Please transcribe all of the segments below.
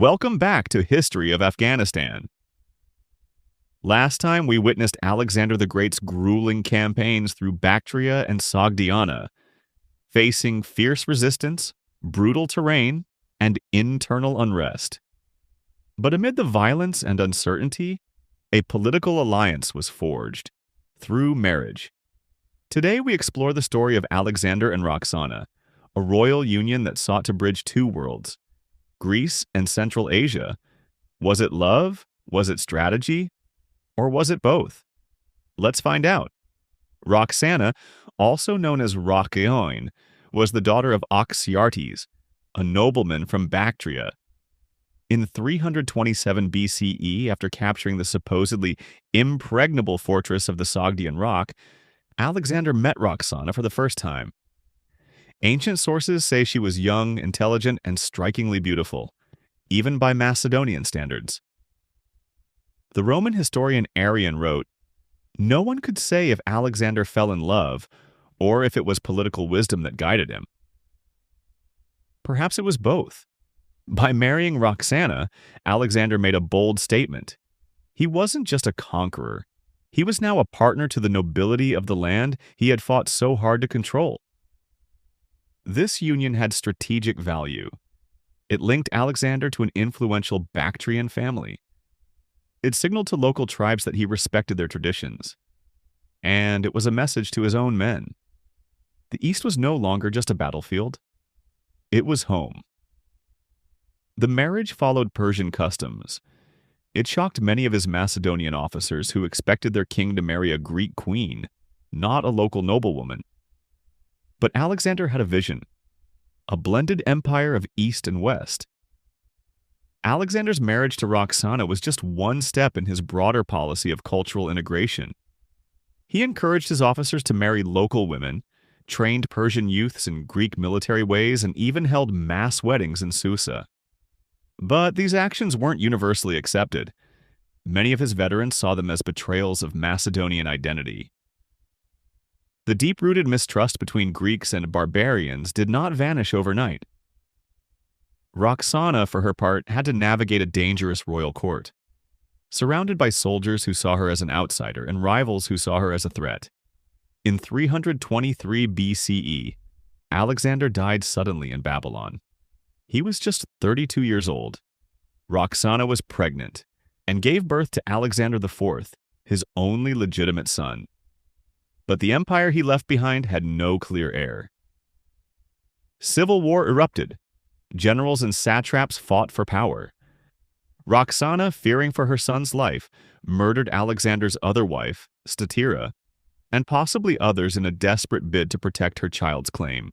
Welcome back to History of Afghanistan. Last time we witnessed Alexander the Great's grueling campaigns through Bactria and Sogdiana, facing fierce resistance, brutal terrain, and internal unrest. But amid the violence and uncertainty, a political alliance was forged through marriage. Today we explore the story of Alexander and Roxana, a royal union that sought to bridge two worlds, Greece and Central Asia. Was it love? Was it strategy? Or was it both? Let's find out. Roxana, also known as Roxana, was the daughter of Oxyartes, a nobleman from Bactria. In 327 BCE, after capturing the supposedly impregnable fortress of the Sogdian Rock, Alexander met Roxana for the first time. Ancient sources say she was young, intelligent, and strikingly beautiful, even by Macedonian standards. The Roman historian Arrian wrote, "No one could say if Alexander fell in love, or if it was political wisdom that guided him. Perhaps it was both. By marrying Roxana, Alexander made a bold statement. He wasn't just a conqueror. He was now a partner to the nobility of the land he had fought so hard to control. This union had strategic value. It linked Alexander to an influential Bactrian family. It signaled to local tribes that he respected their traditions. And it was a message to his own men. The East was no longer just a battlefield. It was home. The marriage followed Persian customs. It shocked many of his Macedonian officers who expected their king to marry a Greek queen, not a local noblewoman. But Alexander had a vision, a blended empire of East and West. Alexander's marriage to Roxana was just one step in his broader policy of cultural integration. He encouraged his officers to marry local women, trained Persian youths in Greek military ways, and even held mass weddings in Susa. But these actions weren't universally accepted. Many of his veterans saw them as betrayals of Macedonian identity. The deep-rooted mistrust between Greeks and barbarians did not vanish overnight. Roxana, for her part, had to navigate a dangerous royal court, surrounded by soldiers who saw her as an outsider and rivals who saw her as a threat. In 323 BCE, Alexander died suddenly in Babylon. He was just 32 years old. Roxana was pregnant and gave birth to Alexander IV, his only legitimate son. But the empire he left behind had no clear heir. Civil war erupted. Generals and satraps fought for power. Roxana, fearing for her son's life, murdered Alexander's other wife, Statira, and possibly others in a desperate bid to protect her child's claim.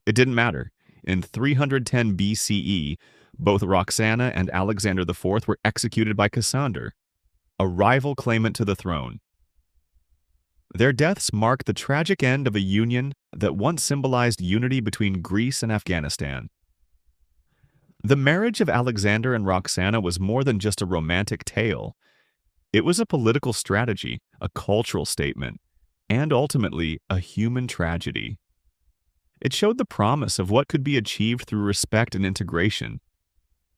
It didn't matter. In 310 BCE, both Roxana and Alexander IV were executed by Cassander, a rival claimant to the throne. Their deaths mark the tragic end of a union that once symbolized unity between Greece and Afghanistan. The marriage of Alexander and Roxana was more than just a romantic tale. It was a political strategy, a cultural statement, and ultimately a human tragedy. It showed the promise of what could be achieved through respect and integration,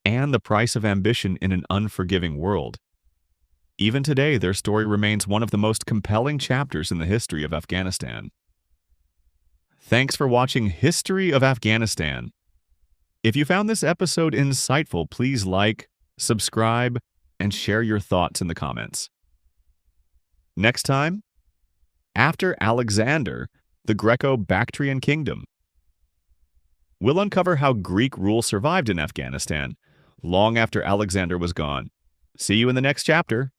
and the price of ambition in an unforgiving world. Even today, their story remains one of the most compelling chapters in the history of Afghanistan. Thanks for watching History of Afghanistan. If you found this episode insightful, please like, subscribe, and share your thoughts in the comments. Next time, after Alexander, the Greco-Bactrian kingdom. We'll uncover how Greek rule survived in Afghanistan long after Alexander was gone. See you in the next chapter.